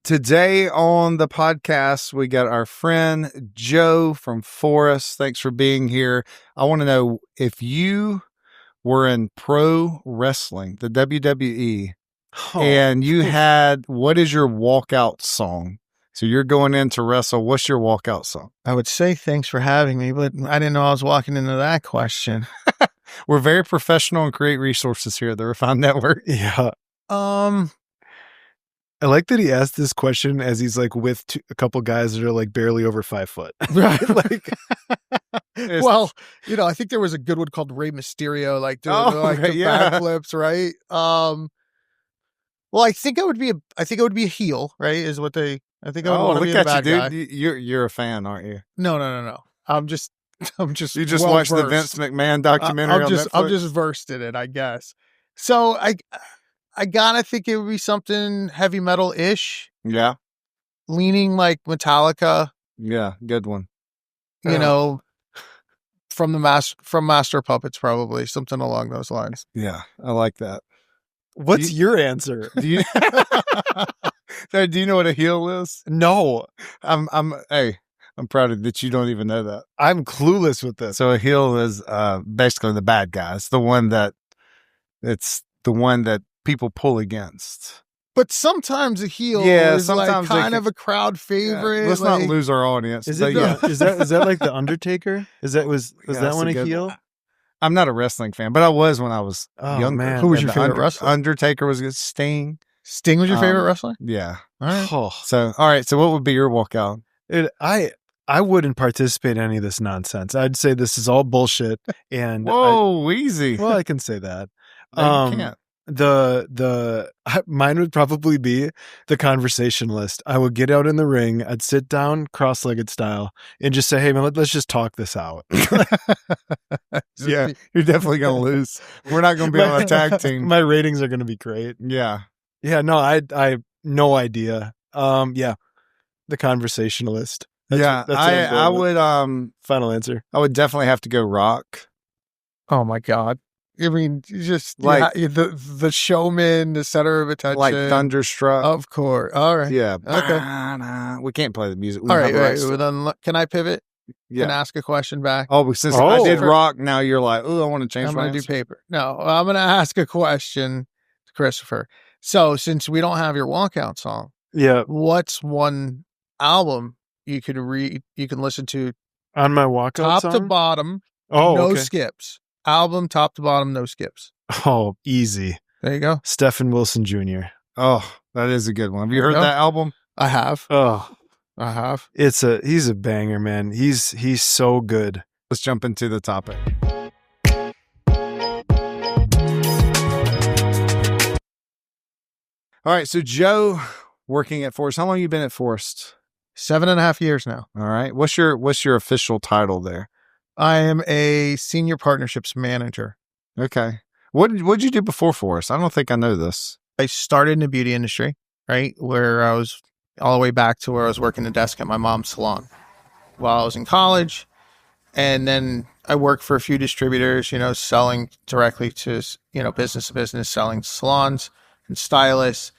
Today on the podcast, we got our friend Joe from Phorest. Thanks for being here. I want to know if you were in pro wrestling, the WWE, and you had, what is your walkout song? So you're going in to wrestle. What's your walkout song? I would say thanks for having me, but I didn't know I was walking into that question. We're very professional and create resources here at the Refined Network. Yeah. I like that he asked this question as he's like with a couple guys that are like barely over 5 foot. Right. Like, well, I think there was a good one called Rey Mysterio, like doing the backflips, right? Well, I think it would be a heel, right? Is what I think I would want to be the bad guy. You're a fan, aren't you? No. I'm just you just watched the Vince McMahon documentary. I'm just versed in it, I guess. So I gotta think it would be something heavy metal-ish. Yeah. Leaning like Metallica. Yeah, good one. From Master of Puppets, probably something along those lines. Yeah, I like that. What's your answer? Do you know what a heel is? No. I'm proud of that you don't even know that. I'm clueless with this. So a heel is basically the bad guy. It's the one that people pull against. But sometimes a heel is like kind of a crowd favorite. Yeah. Let's not lose our audience. Is that like the Undertaker? Was that one a heel? I'm not a wrestling fan, but I was when I was younger. Man. Who was your favorite wrestler? Undertaker was good. Sting. Sting was your favorite wrestler? Yeah. All right. All right. So what would be your walkout? I wouldn't participate in any of this nonsense. I'd say this is all bullshit. And easy. Well, I can say that. No, you can't. Mine would probably be the conversationalist. I would get out in the ring. I'd sit down cross-legged style and just say, hey man, let's just talk this out. Yeah, you're definitely going to lose. We're not going to be on a tag team. My ratings are going to be great. Yeah. Yeah. No, I have no idea. The conversationalist. I would, final answer. I would definitely have to go rock. Oh my God. I mean, just like the showman, the center of attention, like Thunderstruck. Of course. All right. Yeah. Okay. We can't play the music. All right. Well, then, can I pivot? Yeah. And ask a question back? Since I did rock, now you're like, I want to change. I'm going to do paper. No, I'm going to ask a question to Christopher. So, since we don't have your walkout song, what's one album you could listen to on my walkout top to bottom? Skips. Album top to bottom, no skips. Oh, easy. There you go. Stephen Wilson Jr. Oh, that is a good one. Have you heard that album? I have. Oh, I have. He's a banger, man. He's so good. Let's jump into the topic. All right. So Joe, working at Phorest. How long have you been at Phorest? 7.5 years now. All right. What's your official title there? I am a senior partnerships manager. Okay. What did you do before Phorest? I don't think I know this. I started in the beauty industry, right? Where I was all the way back to where I was working the desk at my mom's salon while I was in college. And then I worked for a few distributors, selling directly to, business to business, selling to salons and stylists.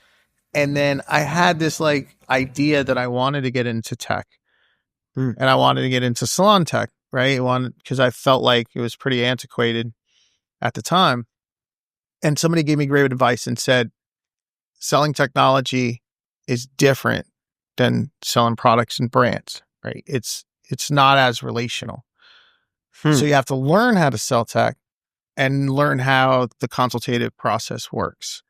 And then I had this idea that I wanted to get into tech and I wanted to get into salon tech. Right. Because I felt like it was pretty antiquated at the time. And somebody gave me great advice and said, selling technology is different than selling products and brands, right? It's not as relational. So you have to learn how to sell tech and learn how the consultative process works.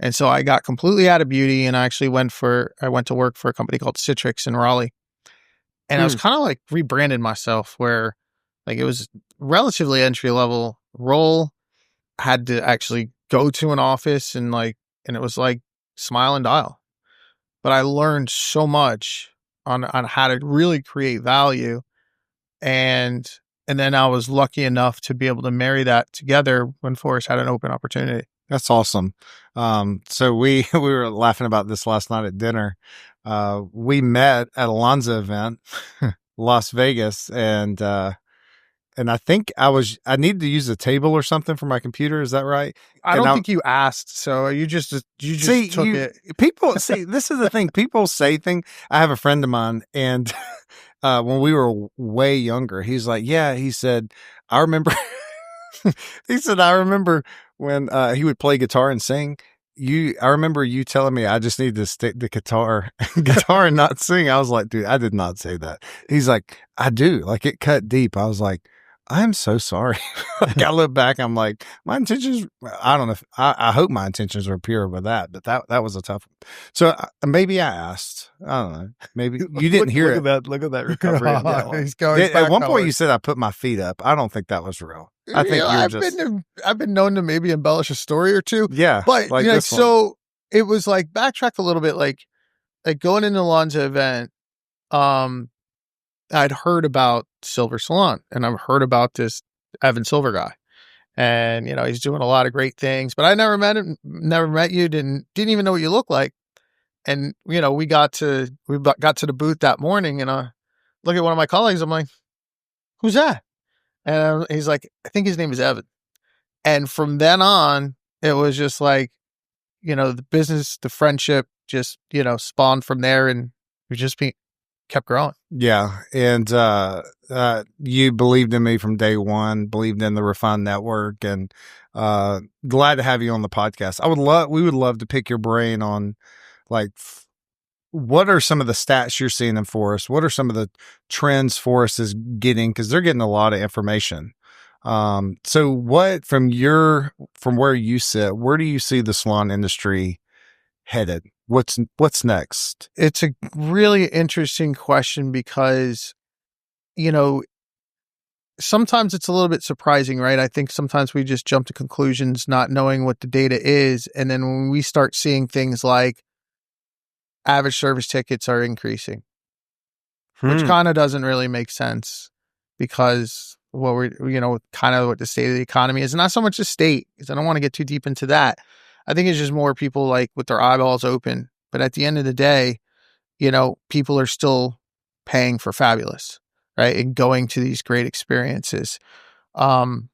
And so I got completely out of beauty and I actually went to work for a company called Citrix in Raleigh. And I was kind of like rebranded myself where it was relatively entry level role. I had to actually go to an office and it was like smile and dial. But I learned so much on how to really create value. And then I was lucky enough to be able to marry that together when Phorest had an open opportunity. That's awesome. So we were laughing about this last night at dinner. We met at a Alonzo event, Las Vegas, and and I think I needed to use a table or something for my computer. Is that right? I don't think you asked, so you just took it. People see, this is the thing. People say things. I have a friend of mine, and when we were way younger, he's like, yeah, he said, I remember. He said, I remember when he would play guitar and sing. I remember you telling me I just need to stick the guitar and not sing. I was like, dude, I did not say that. He's like, I do. Like, it cut deep. I was like, I'm so sorry. Like, I look back, I'm like, my intentions, I don't know. I hope my intentions were pure with that, but that was a tough one. So maybe I asked. I don't know. Maybe you didn't hear it. Look at that recovery. He's going At one point, you said I put my feet up. I don't think that was real. I think I've been known to maybe embellish a story or two. Yeah, but like so it was like backtrack a little bit, like going into the Lonza event. I'd heard about Silver Salon, and I've heard about this Evan Silver guy, and he's doing a lot of great things. But I never met him, never met you, didn't even know what you look like. And we got to the booth that morning, and I look at one of my colleagues. I'm like, "Who's that?" And he's like, "I think his name is Evan." And from then on, it was just like, the business, the friendship, just spawned from there, and we just kept growing. Yeah. And you believed in me from day one, believed in the Refined Network, and glad to have you on the podcast. We would love to pick your brain on, like, what are some of the stats you're seeing in Phorest? What are some of the trends Phorest is getting? Because they're getting a lot of information. So what, from where you sit, where do you see the salon industry headed? What's next? It's a really interesting question because, sometimes it's a little bit surprising, right? I think sometimes we just jump to conclusions not knowing what the data is. And then when we start seeing things like average service tickets are increasing, which kind of doesn't really make sense because kind of what the state of the economy is. And not so much the state, because I don't want to get too deep into that. I think it's just more people like with their eyeballs open. But at the end of the day, people are still paying for fabulous, right? And going to these great experiences. So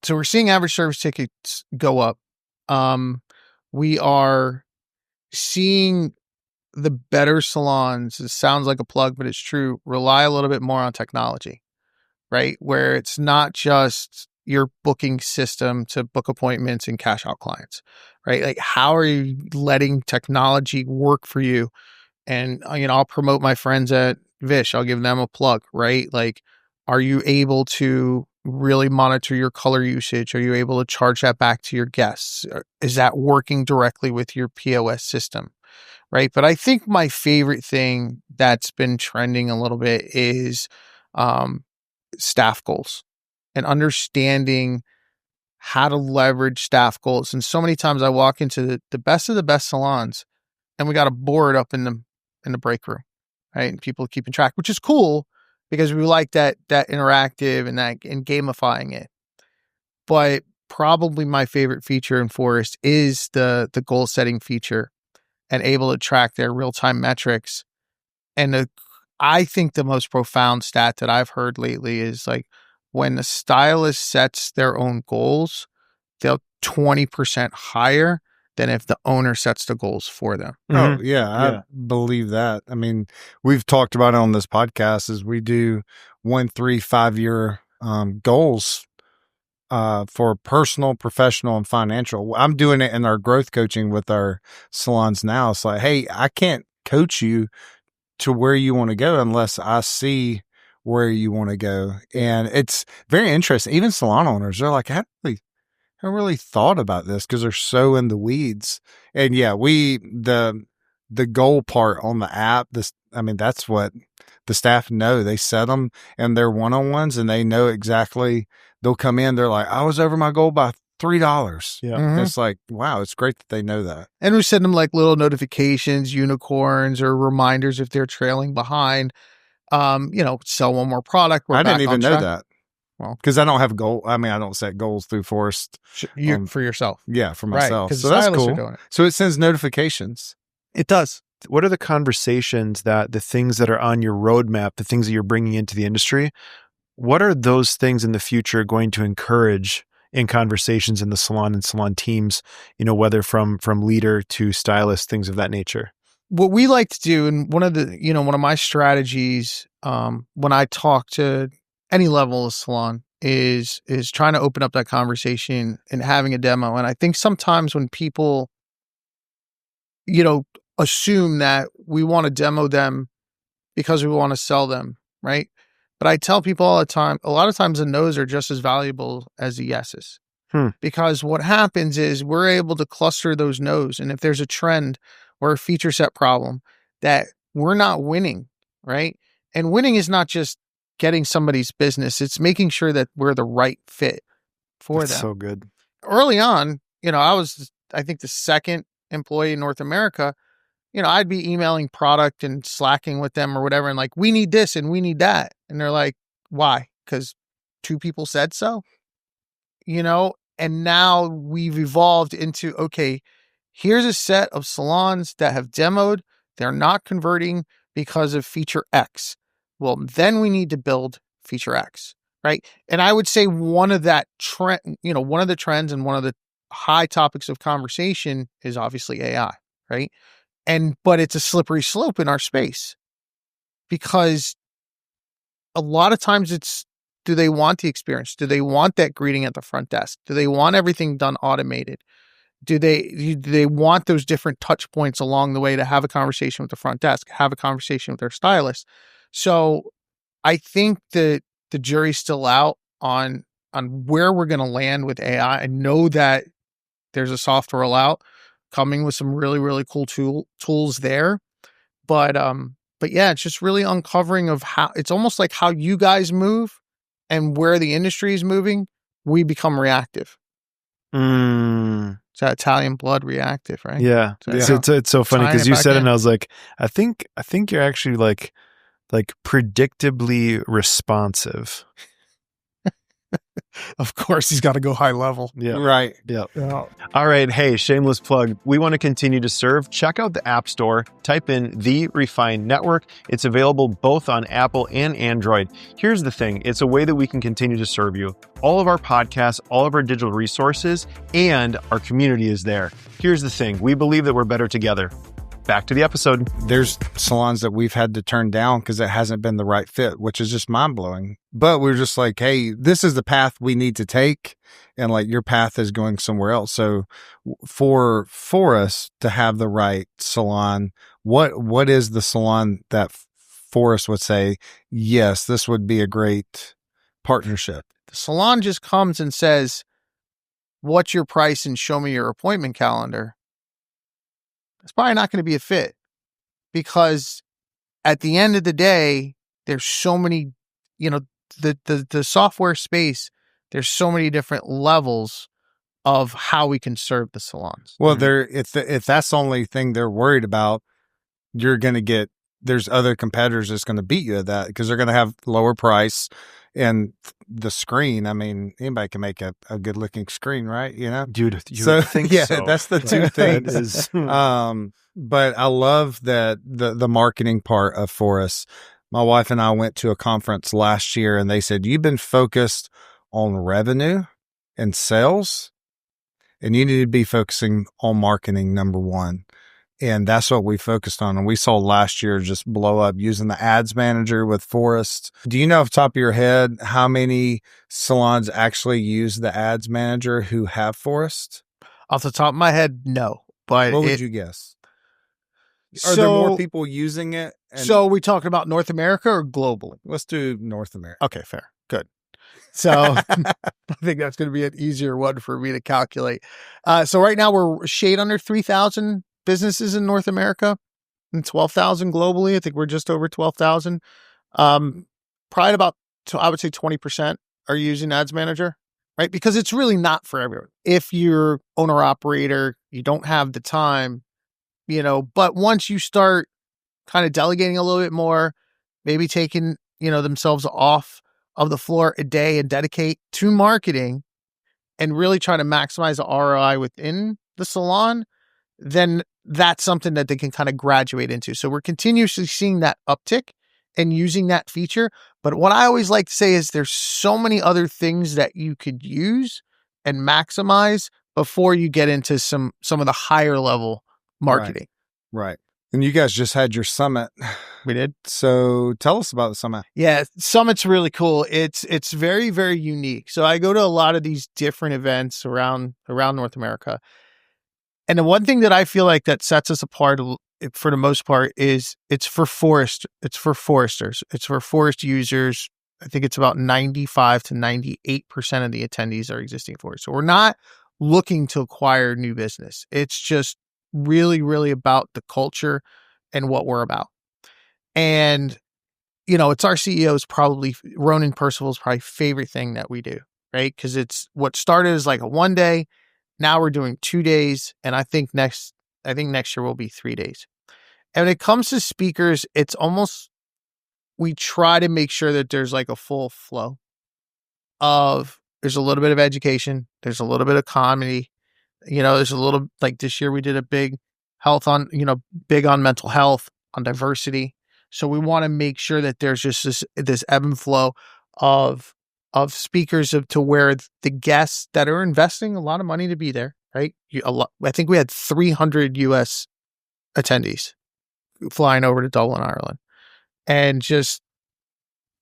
we're seeing average service tickets go up. We are seeing the better salons, it sounds like a plug, but it's true, rely a little bit more on technology, right? Where it's not just your booking system to book appointments and cash out clients, right? Like, how are you letting technology work for you? And, I'll promote my friends at Vish. I'll give them a plug, right? Like, are you able to really monitor your color usage? Are you able to charge that back to your guests? Is that working directly with your POS system? Right. But I think my favorite thing that's been trending a little bit is staff goals and understanding how to leverage staff goals. And so many times I walk into the best of the best salons and we got a board up in the break room, right? And people keeping track, which is cool because we like that interactive and gamifying it. But probably my favorite feature in Phorest is the goal setting feature and able to track their real-time metrics. And I think the most profound stat that I've heard lately is like when the stylist sets their own goals, they're 20% higher than if the owner sets the goals for them. Oh, yeah. I believe that. I mean, we've talked about it on this podcast as we do 1, 3, 5 year goals for personal, professional, and financial. I'm doing it in our growth coaching with our salons now. It's like, hey, I can't coach you to where you want to go unless I see where you want to go. And it's very interesting. Even salon owners, they're like, I haven't really thought about this because they're so in the weeds. And yeah, the goal part on the app, that's what the staff know. They set them and they're one-on-ones and they know exactly. They'll come in, they're like, I was over my goal by $3. Yeah. Mm-hmm. It's like, wow, it's great that they know that. And we send them like little notifications, unicorns, or reminders if they're trailing behind. Sell one more product. I didn't even know that. Well, because I don't have goal. I don't set goals through Phorest. For yourself. Yeah, for myself. Right, so that's cool. So it sends notifications. It does. What are the conversations the things that are on your roadmap, the things that you're bringing into the industry? what are those things in the future going to encourage in conversations in the salon and salon teams, whether from leader to stylist, things of that nature? What we like to do, and one of my strategies when I talk to any level of salon is trying to open up that conversation and having a demo. And I think sometimes when people, assume that we want to demo them because we want to sell them, right? But I tell people all the time, a lot of times the no's are just as valuable as the yeses. Because what happens is we're able to cluster those no's. And if there's a trend or a feature set problem that we're not winning, right? And winning is not just getting somebody's business. It's making sure that we're the right fit for That's them. so good. Early on, I was, I think, the second employee in North America. I'd be emailing product and slacking with them or whatever. And like, we need this and we need that. And they're like, why? Because two people said so, and now we've evolved into, okay, here's a set of salons that have demoed. They're not converting because of feature X. Well, then we need to build feature X, right? And I would say one of the trends and one of the high topics of conversation is obviously AI, right? But it's a slippery slope in our space because a lot of times it's, do they want the experience? Do they want that greeting at the front desk? Do they want everything done automated? Do they want those different touch points along the way to have a conversation with the front desk, have a conversation with their stylist? So I think that the jury's still out on where we're going to land with AI. I know that there's a soft rollout coming with some really, really cool tools there. But yeah, it's just really uncovering of how it's almost like how you guys move and where the industry is moving. We become reactive. It's that Italian blood reactive, right? Yeah. It's so funny because you said it and I was like, I think you're actually like predictably responsive. Of course, he's got to go high level. Yeah. Right. Yeah. All right. Hey, shameless plug. We want to continue to serve. Check out the App Store. Type in The Refined Network. It's available both on Apple and Android. Here's the thing. It's a way that we can continue to serve you. All of our podcasts, all of our digital resources, and our community is there. Here's the thing. We believe that we're better together. Back to the episode. There's salons that we've had to turn down because it hasn't been the right fit, which is just mind blowing. But we're just like, hey, this is the path we need to take. And like your path is going somewhere else. So for us to have the right salon, what is the salon that Phorest would say, yes, this would be a great partnership? The salon just comes and says, what's your price and show me your appointment calendar. It's probably not going to be a fit because at the end of the day, there's so many, the software space, there's so many different levels of how we can serve the salons. Well, if that's the only thing they're worried about, you're going to get, there's other competitors that's going to beat you at that because they're going to have lower price and the screen. I mean, anybody can make a good looking screen, right? Dude, so, think yeah, so. That's the two things. But I love that the marketing part of Phorest. My wife and I went to a conference last year and they said, you've been focused on revenue and sales and you need to be focusing on marketing, number one. And that's what we focused on. And we saw last year just blow up using the ads manager with Phorest. Do you know off the top of your head how many salons actually use the ads manager who have Phorest? Off the top of my head, no. But what would you guess? Are there more people using it? So we talking about North America or globally? Let's do North America. Okay, fair. Good. So I think that's going to be an easier one for me to calculate. So right now we're shade under 3,000 businesses in North America and 12,000 globally. I think we're just over 12,000. Probably about, I would say 20% are using Ads Manager, right? Because it's really not for everyone. If you're owner operator, you don't have the time, but once you start kind of delegating a little bit more, maybe taking, themselves off of the floor a day and dedicate to marketing and really try to maximize the ROI within the salon, then that's something that they can kind of graduate into. So we're continuously seeing that uptick and using that feature. But what I always like to say is there's so many other things that you could use and maximize before you get into some of the higher level marketing. Right. And you guys just had your summit. We did. So tell us about the summit. Yeah, summit's really cool. It's very, very unique. So I go to a lot of these different events around North America. And the one thing that I feel like that sets us apart for the most part is it's for foresters. It's for forest users. I think it's about 95 to 98% of the attendees are existing foresters. So we're not looking to acquire new business. It's just really, really about the culture and what we're about. And, it's our CEO's probably, Ronan Percival's probably favorite thing that we do, right? Because it's what started as like a 1 day. Now we're doing 2 days. And I think next year will be 3 days. And when it comes to speakers, it's almost, we try to make sure that there's like a full flow of, there's a little bit of education. There's a little bit of comedy. There's a little, like this year we did a big big on mental health, on diversity. So we want to make sure that there's just this ebb and flow of speakers to where the guests that are investing a lot of money to be there, right? I think we had 300 US attendees flying over to Dublin, Ireland. And just,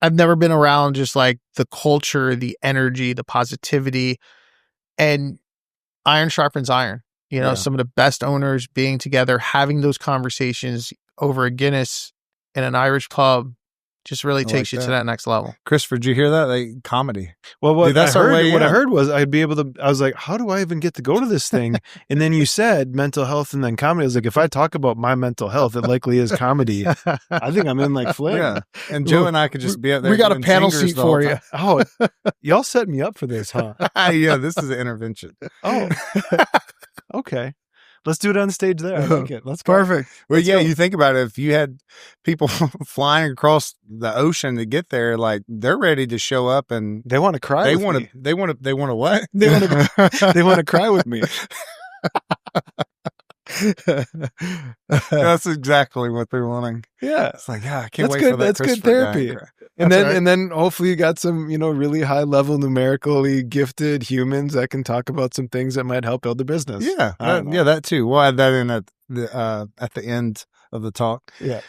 I've never been around just like the culture, the energy, the positivity, and iron sharpens iron. Some of the best owners being together, having those conversations over a Guinness in an Irish pub just really takes you to that next level. Christopher, did you hear that? Like comedy. Well, what I heard was I'd be able to, I was like, how do I even get to go to this thing? And then you said mental health and then comedy. I was like, if I talk about my mental health, it likely is comedy. I think I'm in like fling. Yeah. And Joe and I could just be up there. We got a panel seat for you. Oh, y'all set me up for this, huh? Yeah, this is an intervention. Oh, okay. Let's do it on stage there. I like it. Let's go. Perfect. Well, yeah, you think about it. If you had people flying across the ocean to get there, like they're ready to show up and they want to cry. They want to what? They want to cry with me. That's exactly what they're wanting. Yeah. It's like, I can't wait for that. That's good therapy. And then hopefully you got some, really high level numerically gifted humans that can talk about some things that might help build the business. Yeah. That too. We'll add that in at the end of the talk. Yeah.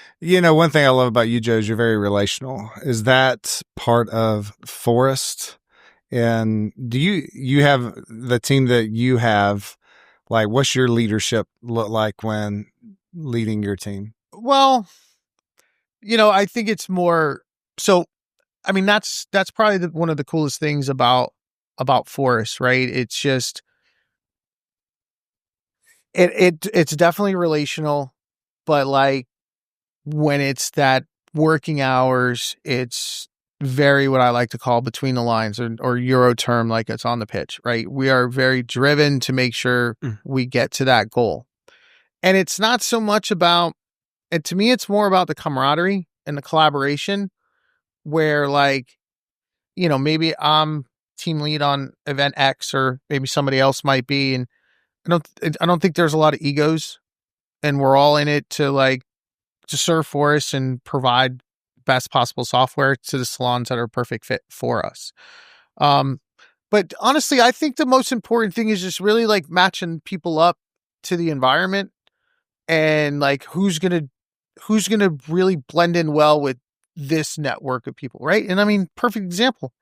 One thing I love about you, Joe, is you're very relational. Is that part of Phorest? And do you have the team that you have? Like, what's your leadership look like when leading your team? Well, I think it's more so. I mean, that's probably one of the coolest things about Phorest, right? It's just it's definitely relational, but like when it's that working hours, it's very what I like to call between the lines or Euro term, like it's on the pitch, right? We are very driven to make sure we get to that goal. And it's not so much about, and to me, it's more about the camaraderie and the collaboration where like, maybe I'm team lead on event X or maybe somebody else might be. And I don't think there's a lot of egos and we're all in it to serve Phorest and provide best possible software to the salons that are a perfect fit for us. But honestly, I think the most important thing is just really like matching people up to the environment and like who's going to really blend in well with this network of people. Right. And I mean, perfect example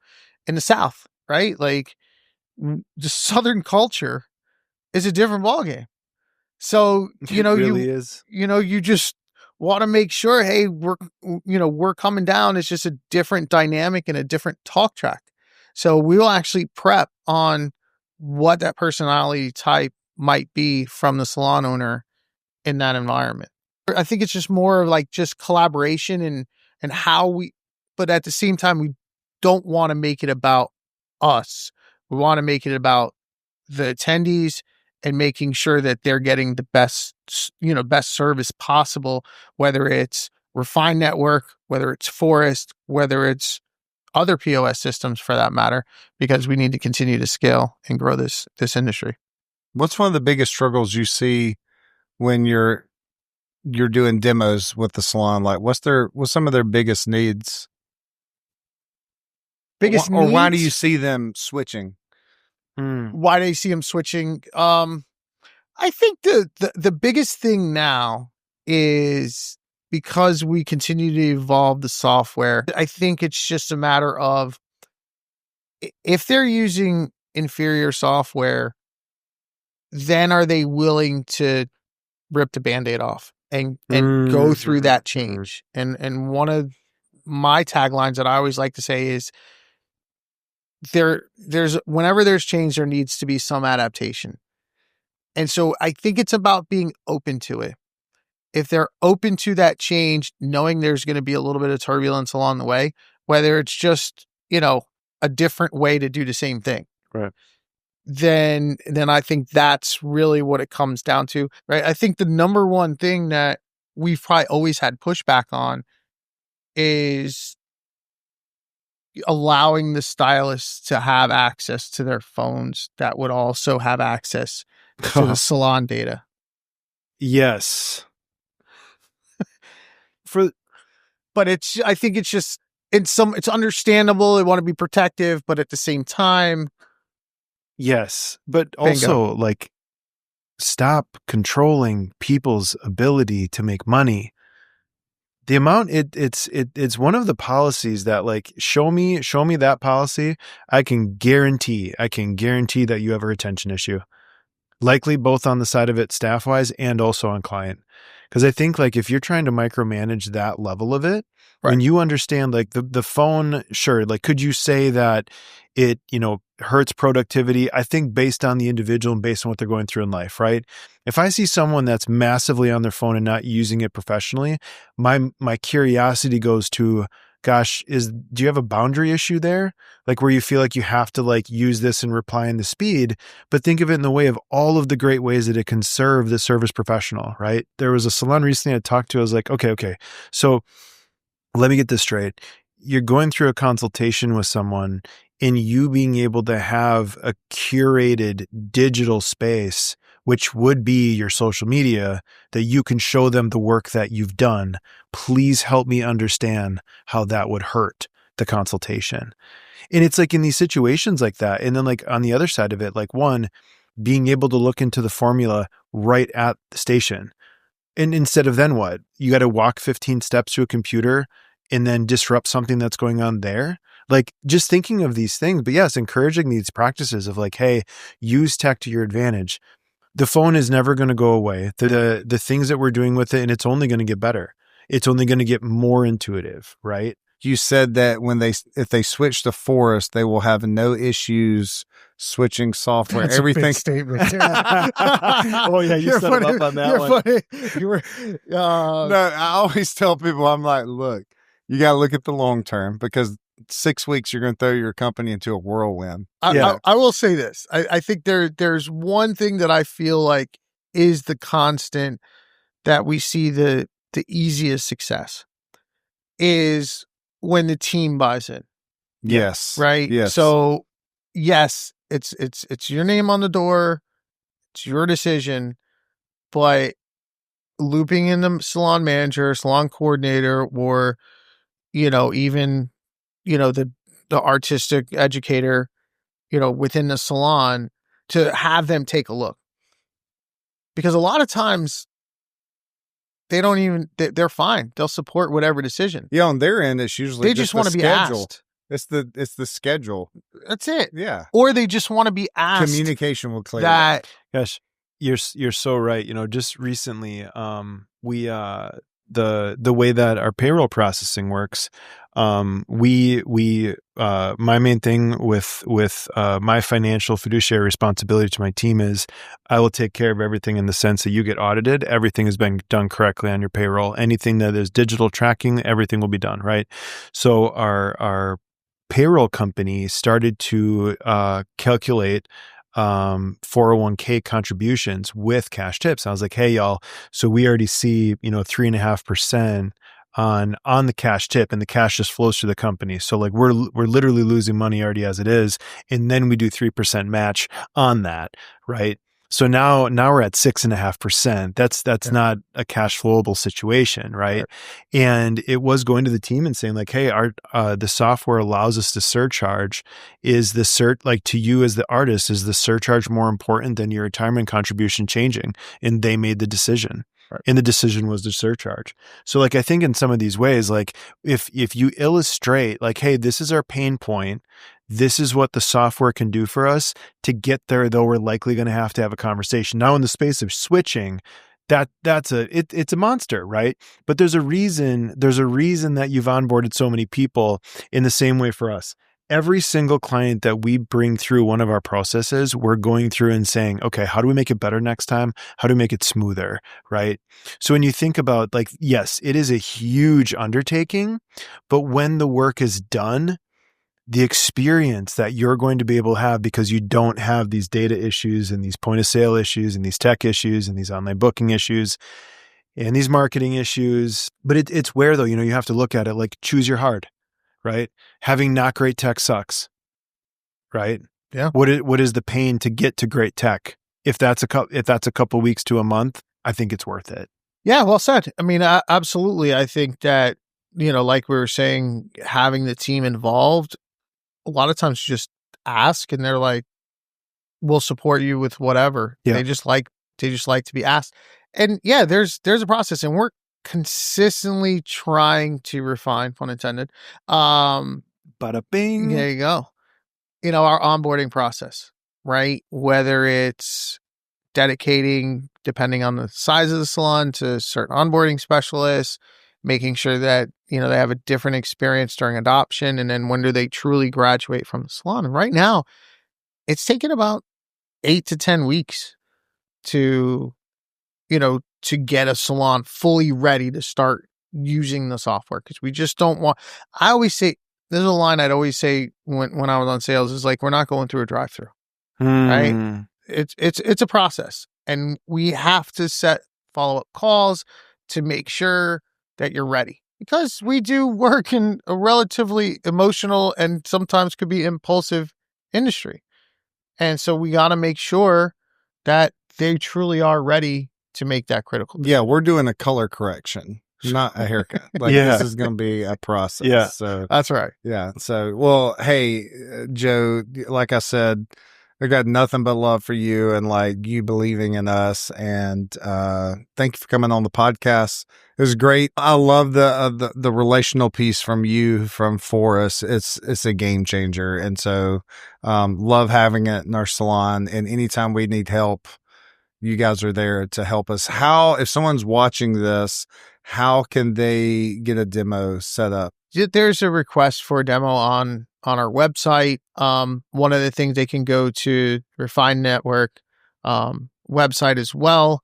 in the South, right? Like the Southern culture is a different ballgame. So, you just want to make sure, hey, we're coming down. It's just a different dynamic and a different talk track. So we will actually prep on what that personality type might be from the salon owner in that environment. I think it's just more of like just collaboration and how but at the same time, we don't want to make it about us. We want to make it about the attendees and making sure that they're getting the best service possible, whether it's Refined Network, whether it's Phorest, whether it's other POS systems for that matter, because we need to continue to scale and grow this industry. What's one of the biggest struggles you see when you're you're doing demos with the salon, like what's some of their biggest needs? Biggest or why do needs? you see them switching? Why do you see them switching? I think the biggest thing now is because we continue to evolve the software. I think it's just a matter of if they're using inferior software, then are they willing to rip the Band-Aid off and go through that change? And one of my taglines that I always like to say is there's whenever there's change, there needs to be some adaptation. And so I think it's about being open to it. If they're open to that change, knowing there's going to be a little bit of turbulence along the way, whether it's just, a different way to do the same thing. Right. Then I think that's really what it comes down to, right? I think the number one thing that we've probably always had pushback on is allowing the stylists to have access to their phones that would also have access to the salon data. Yes. But I think it's just, it's understandable. They want to be protective, but at the same time. Yes. But also stop controlling people's ability to make money. The amount it's one of the policies that show me that policy. I can guarantee that you have a retention issue. Likely both on the side of it staff wise and also on client. Because I think if you're trying to micromanage that level of it, right, when you understand the phone, sure, could you say that it, hurts productivity? I think based on the individual and based on what they're going through in life, right? If I see someone that's massively on their phone and not using it professionally, my curiosity goes to, gosh, do you have a boundary issue there? Where you feel like you have to use this and reply in the speed, but think of it in the way of all of the great ways that it can serve the service professional, right? There was a salon recently I talked to. I was like, okay. So let me get this straight. You're going through a consultation with someone and you being able to have a curated digital space, which would be your social media, that you can show them the work that you've done. Please help me understand how that would hurt the consultation. And it's in these situations like that. And then on the other side of it, one, being able to look into the formula right at the station. And instead of then what? You got to walk 15 steps to a computer and then disrupt something that's going on there. Just thinking of these things, but yes, encouraging these practices of hey, use tech to your advantage. The phone is never going to go away. The things that we're doing with it, and it's only going to get better. It's only going to get more intuitive, right? You said that if they switch to Phorest, they will have no issues switching software. That's everything. A big statement. Oh yeah, you set them up on that one. Funny. You were. No, I always tell people, I'm like, look, you got to look at the long term, because 6 weeks you're going to throw your company into a whirlwind. I will say this. I think there's one thing that I feel like is the constant that we see the easiest success is when the team buys in. Yes. Right. Yes. So yes, it's your name on the door. It's your decision, but looping in the salon manager, salon coordinator, or, even, the artistic educator, within the salon, to have them take a look. Because a lot of times they don't even, they're fine. They'll support whatever decision. Yeah. On their end, it's usually they just want to be asked. It's the schedule. That's it. Yeah. Or they just want to be asked. Communication will clear that. Gosh, you're so right. Just recently, we the way that our payroll processing works, my main thing with my financial fiduciary responsibility to my team is I will take care of everything in the sense that you get audited. Everything has been done correctly on your payroll. Anything that is digital tracking, everything will be done, right? So our payroll company started to calculate 401k contributions with cash tips. I was like, hey y'all, so we already see 3.5% on the cash tip, and the cash just flows through the company. So we're literally losing money already as it is, and then we do 3% match on that, right? So now we're at 6.5%. That's not a cash flowable situation, right? And it was going to the team and saying like, hey, the software allows us to surcharge. Is the like to you as the artist, is the surcharge more important than your retirement contribution changing? And they made the decision. Right. And the decision was to surcharge. So like, I think in some of these ways, like if you illustrate like, hey, this is our pain point, this is what the software can do for us to get there, though we're likely going to have a conversation. Now in the space of switching, it's a monster, right? But there's a reason that you've onboarded so many people in the same way for us. Every single client that we bring through one of our processes, we're going through and saying, okay, how do we make it better next time? How do we make it smoother, right? So when you think about like, yes, it is a huge undertaking, but when the work is done, the experience that you're going to be able to have because you don't have these data issues and these point of sale issues and these tech issues and these online booking issues and these marketing issues. But it's where though, you have to look at it like choose your hard, right? Having not great tech sucks, right? Yeah. What is the pain to get to great tech? If that's a couple weeks to a month, I think it's worth it. Yeah, well said. I mean, absolutely. I think that, like we were saying, having the team involved, a lot of times you just ask and they're like, we'll support you with whatever. Yeah. They just like to be asked. And yeah, there's a process and we're consistently trying to refine, pun intended. Bada bing. There you go. Our onboarding process, right? Whether it's dedicating, depending on the size of the salon, to certain onboarding specialists, making sure that, they have a different experience during adoption. And then when do they truly graduate from the salon? And right now it's taken about 8 to 10 weeks to get a salon fully ready to start using the software. Cause we just don't want, I always say, there's a line I'd always say when I was on sales is like, we're not going through a drive-through, right? It's a process and we have to set follow-up calls to make sure that you're ready, because we do work in a relatively emotional and sometimes could be impulsive industry. And so we got to make sure that they truly are ready to make that critical decision. Yeah, we're doing a color correction, not a haircut. This is going to be a process. Yeah, so that's right. Yeah. So, well, hey, Joe, like I said, I got nothing but love for you and like you believing in us. And thank you for coming on the podcast. It was great. I love the relational piece from you from Phorest. It's a game changer. And so love having it in our salon. And anytime we need help, you guys are there to help us. If someone's watching this, how can they get a demo set up? There's a request for a demo on our website. One of the things, they can go to Refine Network website as well,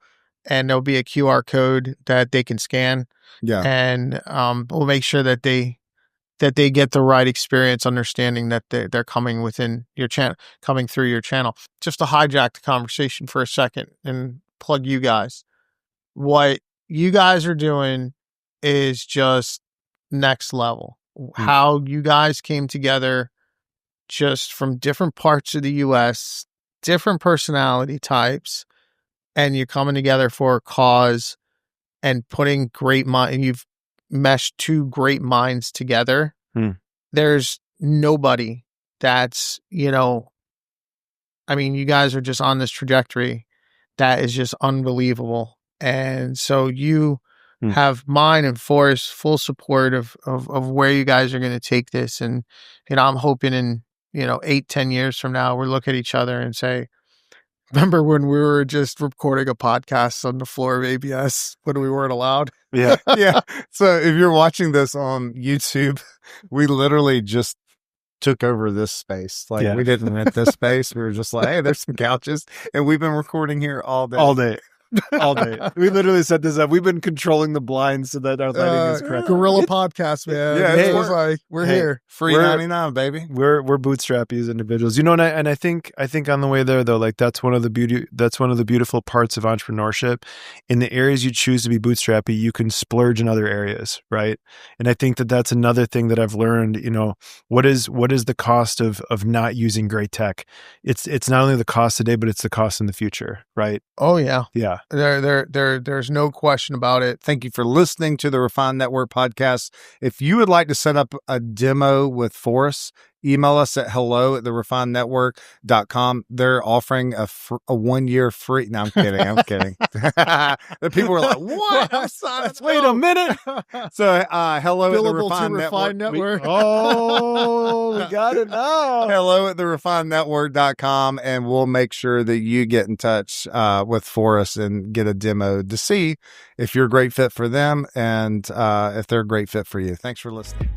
and there'll be a QR code that they can scan. Yeah. And we'll make sure that they get the right experience, understanding that they're coming within your channel, coming through your channel. Just to hijack the conversation for a second and plug you guys. What you guys are doing is just next level. How you guys came together just from different parts of the US, different personality types, and you're coming together for a cause and putting great mind, and you've meshed two great minds together. There's nobody that's, I mean, you guys are just on this trajectory that is just unbelievable. And so you have mine and Phorest full support of where you guys are going to take this. And, I'm hoping in, 8-10 years from now, we'll look at each other and say, remember when we were just recording a podcast on the floor of ABS when we weren't allowed? Yeah. Yeah. So if you're watching this on YouTube, we literally just took over this space. We didn't rent this space. We were just like, hey, there's some couches, and we've been recording here all day. all day. We literally set this up. We've been controlling the blinds so that our lighting is correct. Guerrilla podcast, man. Yeah, It it's was like we're here. Free We're- 99, baby. We're bootstrappy as individuals, and I think on the way there though, like that's one of the beautiful parts of entrepreneurship. In the areas you choose to be bootstrappy, you can splurge in other areas, right? And I think that that's another thing that I've learned. What is the cost of not using great tech? It's not only the cost today, but it's the cost in the future, right? Oh yeah. Yeah. There's no question about it. Thank you for listening to the Refined Network podcast. If you would like to set up a demo with Phorest, email us at hello@therefinednetwork.com. They're offering a 1 year free. No, I'm kidding. The people were like, what? I'm sorry. Wait a minute. So, hello at the Billable Refined to Refined Network. Network. We got it now. hello@therefinednetwork.com, and we'll make sure that you get in touch with Phorest and get a demo to see if you're a great fit for them and if they're a great fit for you. Thanks for listening.